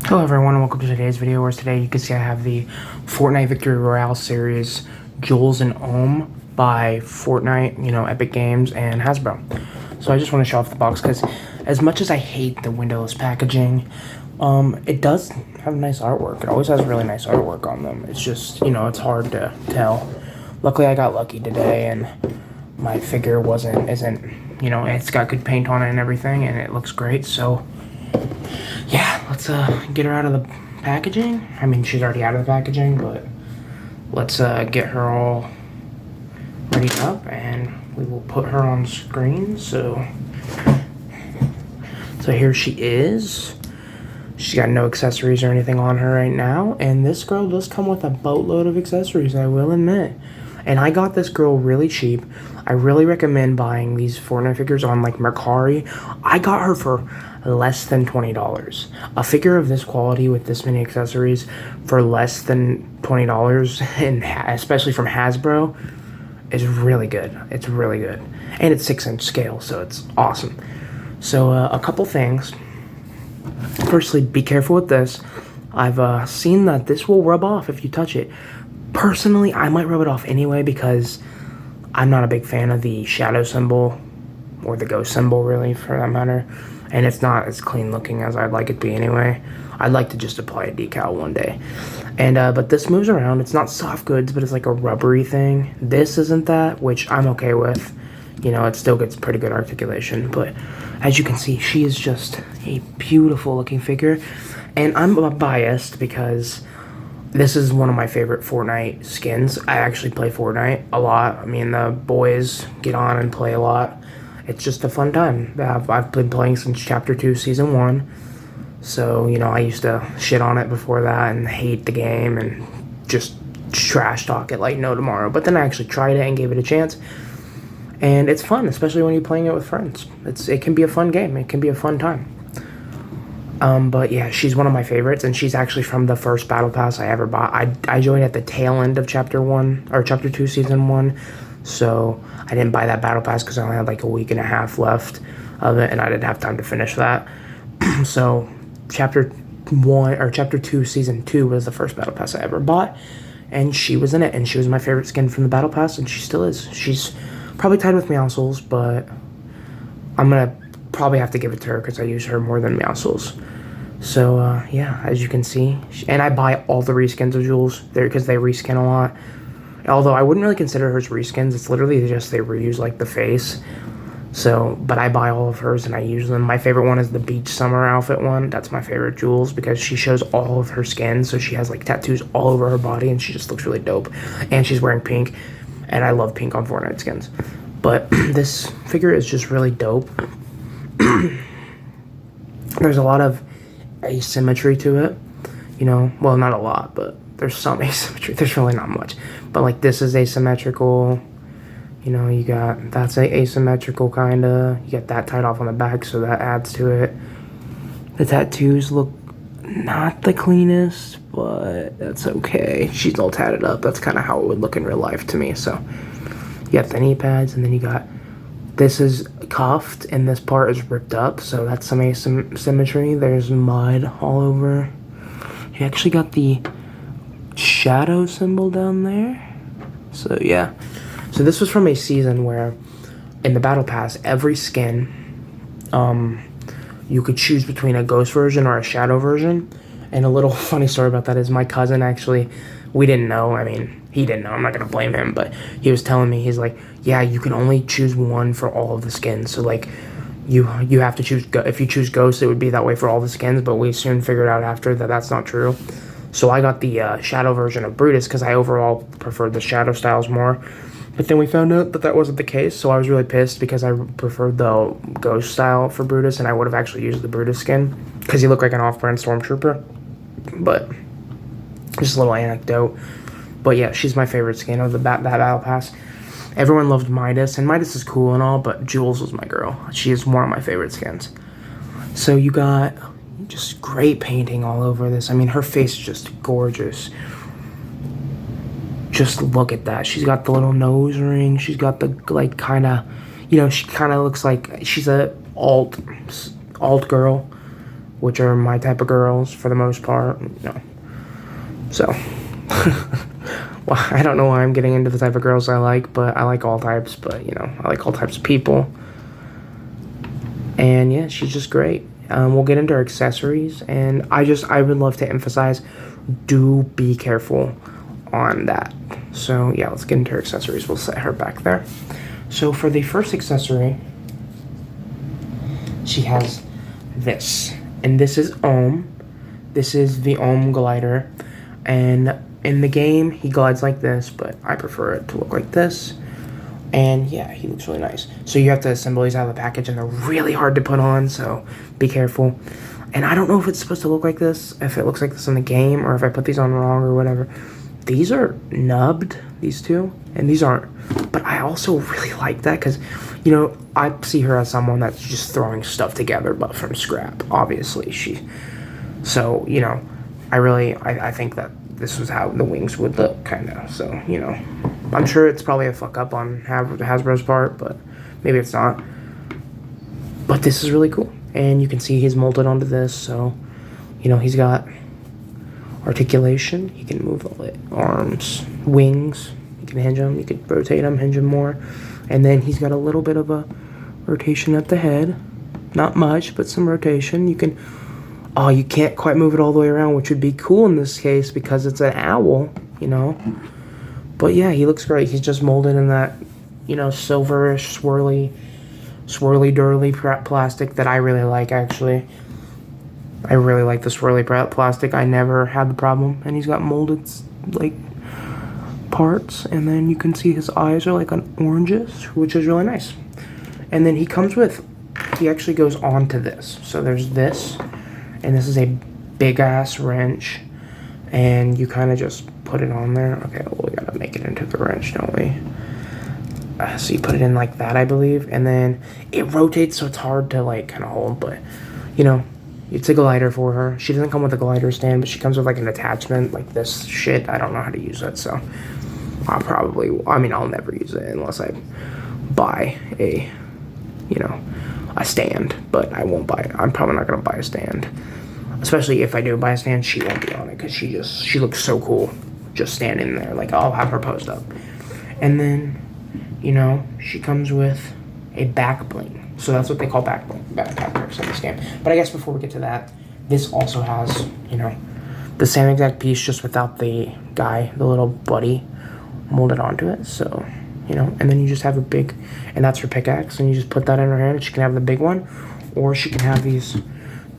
Hello everyone and welcome to today's video, where today you can see I have the Fortnite Victory Royale series Jules and Ohm by Fortnite, Epic Games and Hasbro. So I just want to show off the box because as much as I hate the windowless packaging, it does have nice artwork. It always has really nice artwork on them. It's just, it's hard to tell. Luckily I got lucky today and my figure it's got good paint on it and everything and it looks great, so yeah, let's get her out of the packaging. I mean, she's already out of the packaging, but let's get her all ready up and we will put her on screen. So here she is. She's got no accessories or anything on her right now, and this girl does come with a boatload of accessories, I will admit. And I got this girl really cheap. I really recommend buying these Fortnite figures on like Mercari. I got her for less than $20. A figure of this quality with this many accessories for less than $20, and especially from Hasbro, is really good. It's really good. And it's 6-inch scale, so it's awesome. So a couple things. Firstly, be careful with this. I've seen that this will rub off if you touch it. Personally, I might rub it off anyway because I'm not a big fan of the shadow symbol, or the ghost symbol really, for that matter. And it's not as clean looking as I'd like it to be anyway. I'd like to just apply a decal one day. And but this moves around. It's not soft goods, but it's like a rubbery thing. This isn't that, which I'm okay with. It still gets pretty good articulation. But as you can see, she is just a beautiful looking figure. And I'm biased because this is one of my favorite Fortnite skins. I actually play Fortnite a lot. I mean, the boys get on and play a lot. It's just a fun time. I've been playing since Chapter 2, Season 1. So, I used to shit on it before that and hate the game and just trash talk it like no tomorrow. But then I actually tried it and gave it a chance. And it's fun, especially when you're playing it with friends. It can be a fun game. It can be a fun time. But yeah, she's one of my favorites, and she's actually from the first Battle Pass I ever bought. I joined at the tail end of Chapter 1, or Chapter 2, Season 1. So I didn't buy that Battle Pass because I only had like a week and a half left of it, and I didn't have time to finish that. So Chapter 2, Season 2 was the first Battle Pass I ever bought, and she was in it, and she was my favorite skin from the Battle Pass, and she still is. She's probably tied with Meowscles, but I'm gonna probably have to give it to her because I use her more than Meowscles. So yeah, as you can see, and I buy all the reskins of Jules there because they reskin a lot. Although I wouldn't really consider hers reskins. It's literally just they reuse like the face. So, but I buy all of hers and I use them. My favorite one is the beach summer outfit one. That's my favorite Jules because she shows all of her skin. So she has like tattoos all over her body and she just looks really dope. And she's wearing pink, and I love pink on Fortnite skins. But this figure is just really dope. There's a lot of asymmetry to it. Well, not a lot, but there's some asymmetry. There's really not much. But like this is asymmetrical. You got that's asymmetrical kinda. You get that tied off on the back, so that adds to it. The tattoos look not the cleanest, but that's okay. She's all tatted up. That's kind of how it would look in real life to me. So you got the knee pads, and then you got this is cuffed, and this part is ripped up, so that's some asymmetry. There's mud all over. You actually got the shadow symbol down there. So yeah. So this was from a season where in the Battle Pass, every skin, you could choose between a ghost version or a shadow version. And a little funny story about that is my cousin actually, we didn't know. I mean, he didn't know. I'm not going to blame him. But he was telling me, he's like, yeah, you can only choose one for all of the skins. So, like, you have to choose, if you choose ghost, it would be that way for all the skins. But we soon figured out after that that's not true. So I got the shadow version of Brutus because I overall preferred the shadow styles more. But then we found out that that wasn't the case, so I was really pissed because I preferred the ghost style for Brutus, and I would have actually used the Brutus skin because he looked like an off-brand Stormtrooper. But just a little anecdote. But yeah, she's my favorite skin of that Battle Pass. Everyone loved Midas, and Midas is cool and all, but Jules was my girl. She is one of my favorite skins. So you got just great painting all over this. I mean, her face is just gorgeous. Just look at that. She's got the little nose ring. She's got the, like, kind of, she kind of looks like she's a alt girl. which are my type of girls for the most part. No. So, well, I don't know why I'm getting into the type of girls I like, but I like all types, but, you know, I like all types of people. And, yeah, she's just great. We'll get into her accessories, and I would love to emphasize, do be careful on that. So, yeah, let's get into her accessories. We'll set her back there. So, for the first accessory, she has this. And this is Ohm. This is the Ohm glider. And in the game, he glides like this, but I prefer it to look like this. And yeah, he looks really nice. So you have to assemble these out of the package, and they're really hard to put on, so be careful. And I don't know if it's supposed to look like this, if it looks like this in the game, or if I put these on wrong or whatever. These are nubbed, these two, and these aren't. But I also really like that because, you know, I see her as someone that's just throwing stuff together, but from scrap, obviously. So, you know, I think that this was how the wings would look, kind of. So, you know, I'm sure it's probably a fuck up on Hasbro's part, but maybe it's not. But this is really cool. And you can see he's molded onto this, so, you know, he's got articulation. He can move the arms, wings. You can hinge them. You can rotate them, hinge them more. And then he's got a little bit of a rotation at the head. Not much, but some rotation. You can... Oh, you can't quite move it all the way around, which would be cool in this case because it's an owl, you know. But yeah, he looks great. He's just molded in that, you know, silverish, swirly durly plastic that I really like, actually. I really like the swirly plastic. I never had the problem. And he's got molded, like, parts. And then you can see his eyes are like an oranges, which is really nice. And then he comes with, he actually goes on to this. So there's this. And this is a big-ass wrench, and you kind of just put it on there. Okay, well, we gotta make it into the wrench, don't we? So you put it in like that, I believe, and then it rotates, so it's hard to, like, kind of hold, but, you know, it's a glider for her. She doesn't come with a glider stand, but she comes with, like, an attachment, like this shit. I don't know how to use it, so I'll never use it unless I buy a, you know, a stand, but I won't buy it. I'm probably not going to buy a stand. Especially if I do buy a stand, she won't be on it because she looks so cool just standing there. Like, I'll have her posed up. And then, you know, she comes with a back bling. So that's what they call back perks in this game. But I guess before we get to that, this also has, you know, the same exact piece just without the guy, the little buddy, molded onto it. So, you know, and then you just have a big, and that's her pickaxe, and you just put that in her hand, and she can have the big one, or she can have these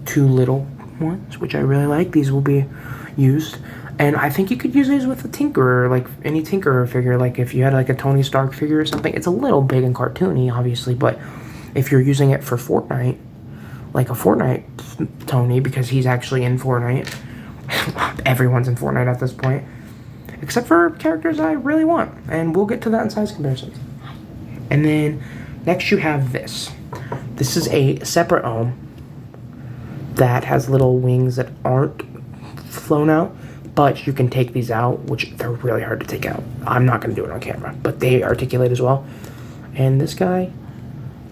two little ones, which I really like. These will be used, and I think you could use these with a Tinkerer, like any Tinkerer figure, like if you had like a Tony Stark figure or something. It's a little big and cartoony, obviously, but if you're using it for Fortnite, like a Fortnite Tony, because he's actually in Fortnite, everyone's in Fortnite at this point, except for characters I really want, and we'll get to that in size comparisons. And then next you have this. This is a separate Ohm that has little wings that aren't flown out, but you can take these out, which they're really hard to take out. I'm not going to do it on camera, but they articulate as well. And this guy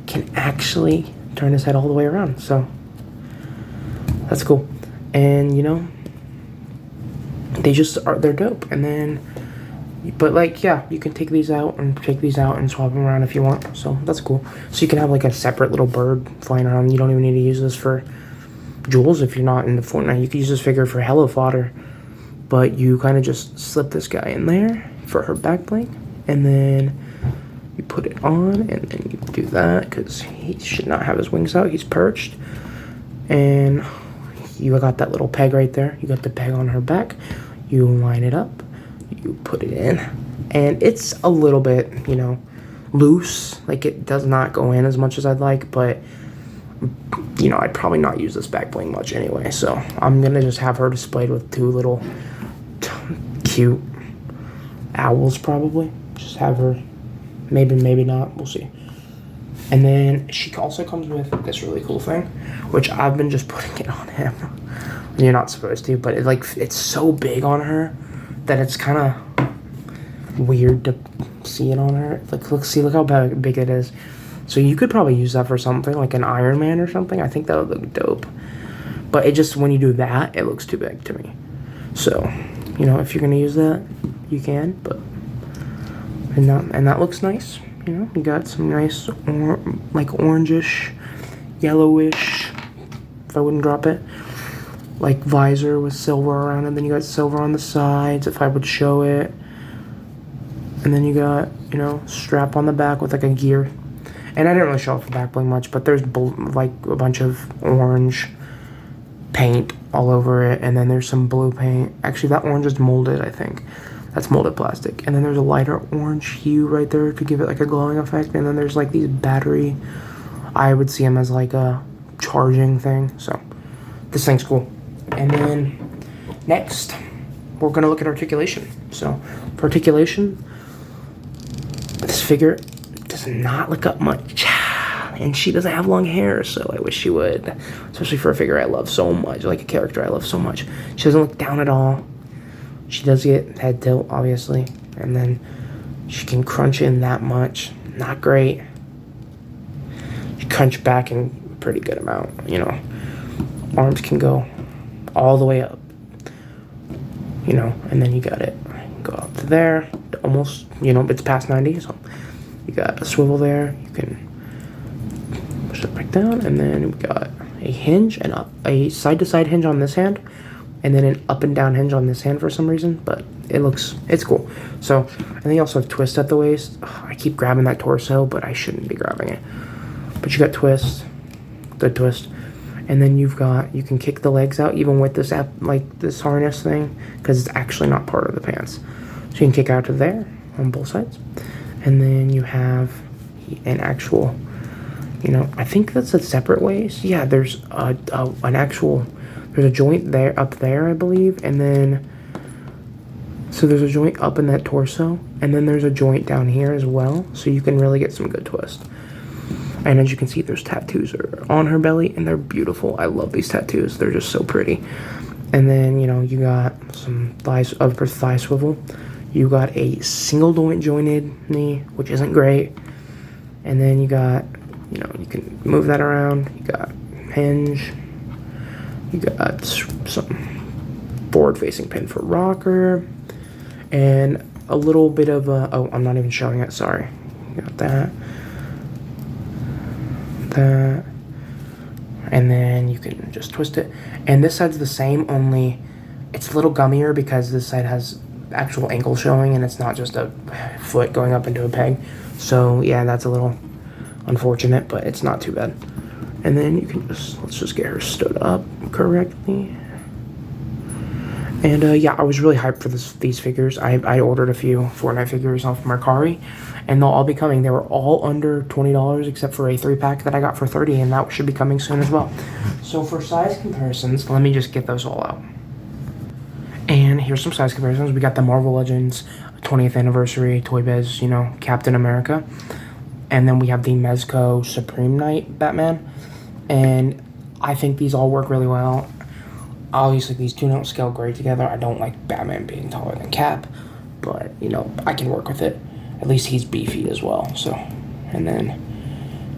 can actually turn his head all the way around, so that's cool. And, you know, they're dope. And then, but like, yeah, you can take these out and swap them around if you want. So that's cool. So you can have like a separate little bird flying around. You don't even need to use this for Jules if you're not into Fortnite. You can use this figure for hella fodder. But you kind of just slip this guy in there for her back bling. And then you put it on, and then you do that because he should not have his wings out. He's perched. And you got that little peg right there. You got the peg on her back. You line it up. You put it in. And it's a little bit, you know, loose. Like, it does not go in as much as I'd like. But, you know, I'd probably not use this back bling much anyway. So I'm going to just have her displayed with two little cute owls probably. Just have her. Maybe not. We'll see. And then she also comes with this really cool thing, which I've been just putting it on him. You're not supposed to, but it's so big on her that it's kind of weird to see it on her. Like, look how big it is. So you could probably use that for something like an Iron Man or something. I think that would look dope. But it just, when you do that, it looks too big to me. So, you know, if you're going to use that, you can, but, and that looks nice. You know, you got some nice, like orangish, yellowish, if I wouldn't drop it, like visor with silver around it. Then you got silver on the sides, if I would show it. And then you got, you know, strap on the back with like a gear. And I didn't really show off the back bling much, but there's like a bunch of orange paint all over it. And then there's some blue paint. Actually, that orange is molded, I think. That's molded plastic. And then there's a lighter orange hue right there to give it like a glowing effect. And then there's like these battery, I would see them as like a charging thing. So this thing's cool. And then next, we're going to look at articulation. So for articulation, this figure does not look up much. And she doesn't have long hair, so I wish she would. Especially for a figure I love so much, like a character I love so much. She doesn't look down at all. She does get head tilt, obviously, and then she can crunch in that much. Not great. She crunch back in a pretty good amount, you know. Arms can go all the way up, you know, and then you got it. Go up to there, almost, you know, it's past 90, so you got a swivel there. You can push it back down, and then we got a hinge and a side-to-side hinge on this hand, and then an up and down hinge on this hand for some reason, but it's cool. So, and then you also have twist at the waist. Ugh, I keep grabbing that torso, but I shouldn't be grabbing it. But you got twist, good twist. And then you can kick the legs out even with this like this harness thing, because it's actually not part of the pants. So you can kick out to there on both sides. And then you have an actual, you know, I think that's a separate waist. Yeah, there's there's a joint there, up there, I believe, and then, so there's a joint up in that torso, and then there's a joint down here as well, so you can really get some good twist. And as you can see, there's tattoos on her belly, and they're beautiful. I love these tattoos. They're just so pretty. And then, you know, you got some upper thigh swivel. You got a single jointed knee, which isn't great. And then you got, you know, you can move that around. You got hinge. You got some forward-facing pin for rocker, and a little bit of a, oh, I'm not even showing it, sorry. You got that, and then you can just twist it. And this side's the same, only it's a little gummier because this side has actual ankle showing, and it's not just a foot going up into a peg. So yeah, that's a little unfortunate, but it's not too bad. And then you can let's just get her stood up correctly. And yeah, I was really hyped for these figures. I ordered a few Fortnite figures off Mercari, and they'll all be coming. They were all under $20 except for a 3-pack that I got for $30, and that should be coming soon as well. So for size comparisons, let me just get those all out. And here's some size comparisons. We got the Marvel Legends 20th anniversary Toy Biz, you know, Captain America. And then we have the Mezco Supreme Knight Batman. And I think these all work really well. Obviously, these two don't scale great together. I don't like Batman being taller than Cap, but, you know, I can work with it. At least he's beefy as well, so. And then,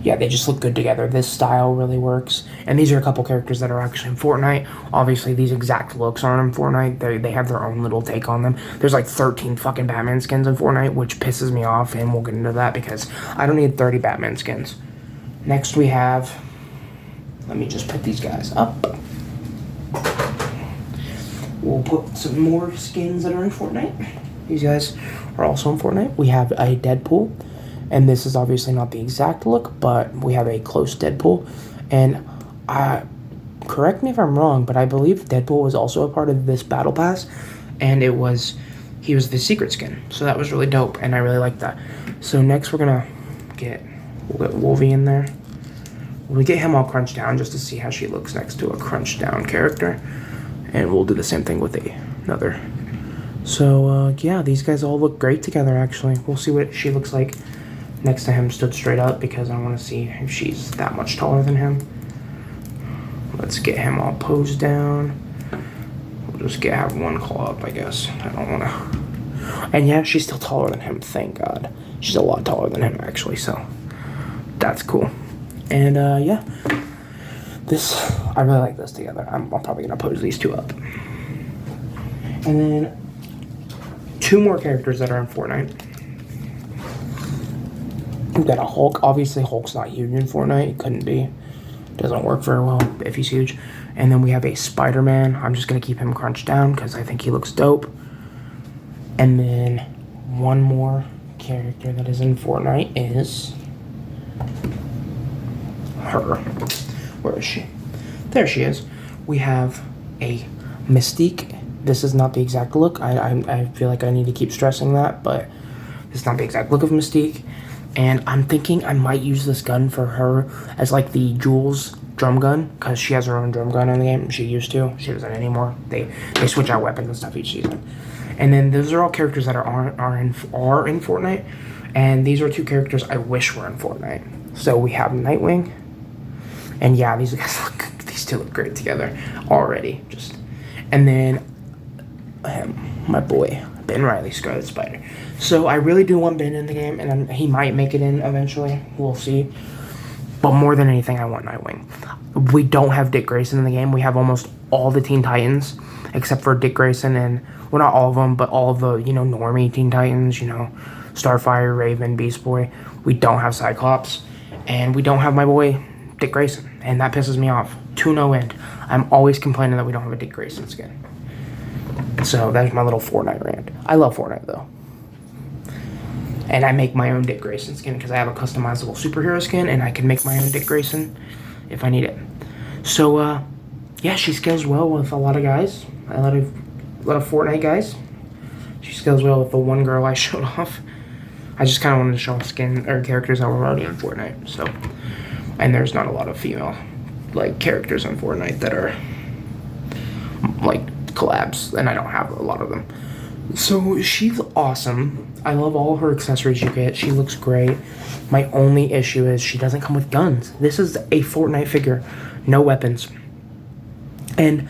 yeah, they just look good together. This style really works. And these are a couple characters that are actually in Fortnite. Obviously, these exact looks aren't in Fortnite. They have their own little take on them. There's like 13 fucking Batman skins in Fortnite, which pisses me off, and we'll get into that because I don't need 30 Batman skins. Next, we have... Let me just put these guys up. We'll put some more skins that are in Fortnite. These guys are also in Fortnite. We have a Deadpool, and this is obviously not the exact look, but we have a close Deadpool. And correct me if I'm wrong, but I believe Deadpool was also a part of this battle pass, and he was the secret skin. So that was really dope, and I really like that. So next we'll get Wolvie in there. We'll get him all crunched down just to see how she looks next to a crunched down character. And we'll do the same thing with another. So, yeah, these guys all look great together, actually. We'll see what she looks like next to him stood straight up, because I want to see if she's that much taller than him. Let's get him all posed down. We'll just have one claw up, I guess. I don't want to... And, yeah, she's still taller than him, thank God. She's a lot taller than him, actually, so that's cool. And, yeah, I really like this together. I'm probably gonna pose these two up. And then 2 more characters that are in Fortnite. We've got a Hulk. Obviously, Hulk's not huge in Fortnite. It couldn't be. Doesn't work very well if he's huge. And then we have a Spider-Man. I'm just gonna keep him crunched down because I think he looks dope. And then one more character that is in Fortnite is her. Where is she? There she is. We have a Mystique. This is not the exact look. I feel like I need to keep stressing that, but this is not the exact look of Mystique. And I'm thinking I might use this gun for her as like the Jules drum gun, because she has her own drum gun in the game. She used to. She doesn't anymore. They switch out weapons and stuff each season. And then those are all characters that are in Fortnite. And these are 2 characters I wish were in Fortnite. So we have Nightwing. And yeah, these guys these 2 look great together already. And then my boy Ben Riley, Scarlet Spider. So I really do want Ben in the game, and he might make it in eventually. We'll see. But more than anything, I want Nightwing. We don't have Dick Grayson in the game. We have almost all the Teen Titans, except for Dick Grayson and, well, not all of them, but all of the, normie Teen Titans, Starfire, Raven, Beast Boy. We don't have Cyclops, and we don't have my boy Dick Grayson, and that pisses me off to no end. I'm always complaining that we don't have a Dick Grayson skin. So that's my little Fortnite rant. I love Fortnite though. And I make my own Dick Grayson skin because I have a customizable superhero skin, and I can make my own Dick Grayson if I need it. So yeah, she scales well with a lot of guys. A lot of Fortnite guys. She scales well with the one girl I showed off. I just kind of wanted to show off skin or characters that were already in Fortnite. So, and there's not a lot of female characters in Fortnite that are collabs, and I don't have a lot of them. So she's awesome. I love all her accessories you get. She looks great. My only issue is she doesn't come with guns. This is a Fortnite figure, no weapons. And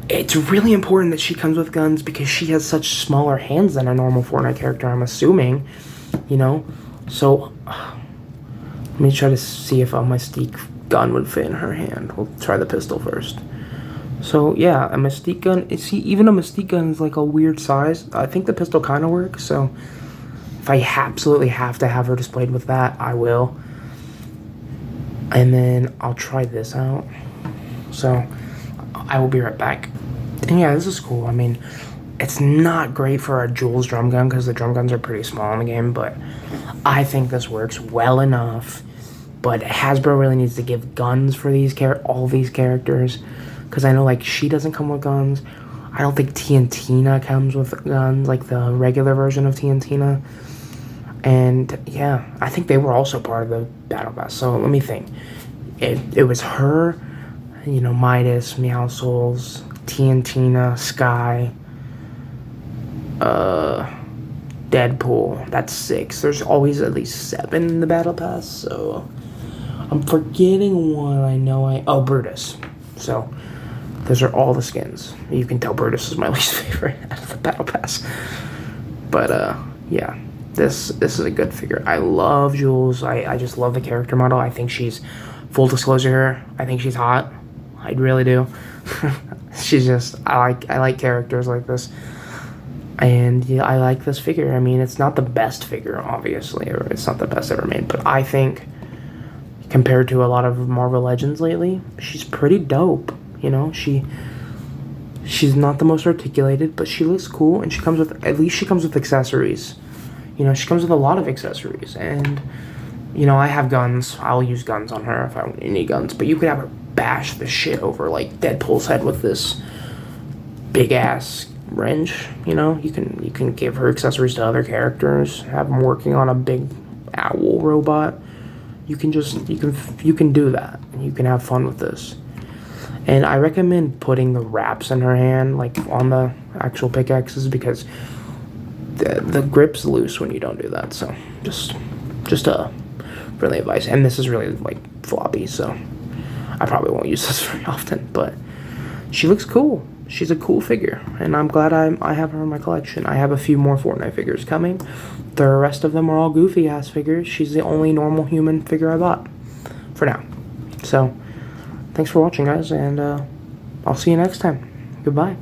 it's really important that she comes with guns because she has such smaller hands than a normal Fortnite character, I'm assuming. So let me try to see if a Mystique gun would fit in her hand. We'll try the pistol first. So yeah, a Mystique gun. See, even a Mystique gun is a weird size. I think the pistol kind of works. So if I absolutely have to have her displayed with that, I will. And then I'll try this out. So I will be right back. And yeah, this is cool. I mean, it's not great for a Jules drum gun because the drum guns are pretty small in the game, but I think this works well enough. But Hasbro really needs to give guns for all these characters. Because I know, she doesn't come with guns. I don't think TNTina comes with guns, the regular version of TNTina. And, yeah, I think they were also part of the Battle Pass. So, let me think. It was her, Midas, Meow Souls, TNTina, Sky, Deadpool. That's 6. There's always at least 7 in the Battle Pass, so I'm forgetting one. Oh, Brutus. So those are all the skins. You can tell Brutus is my least favorite out of the Battle Pass. But yeah, this is a good figure. I love Jules. I just love the character model. I think she's, full disclosure here, I think she's hot. I really do. She's just, I like characters like this. And yeah, I like this figure. I mean, it's not the best figure, obviously, or it's not the best ever made, but I think compared to a lot of Marvel Legends lately, she's pretty dope. She's not the most articulated, but she looks cool, and she comes with accessories. She comes with a lot of accessories, and I have guns. I'll use guns on her if I need guns, but you could have her bash the shit over Deadpool's head with this big ass wrench. You can give her accessories to other characters, have them working on a big owl robot. You can do that, and you can have fun with this. And I recommend putting the wraps in her hand, on the actual pickaxes, because the grip's loose when you don't do that. So just a friendly advice. And this is really floppy, so I probably won't use this very often. But she looks cool. She's a cool figure, and I'm glad I have her in my collection. I have a few more Fortnite figures coming. The rest of them are all goofy ass figures. She's the only normal human figure I bought for now. So, thanks for watching, guys, and I'll see you next time. Goodbye.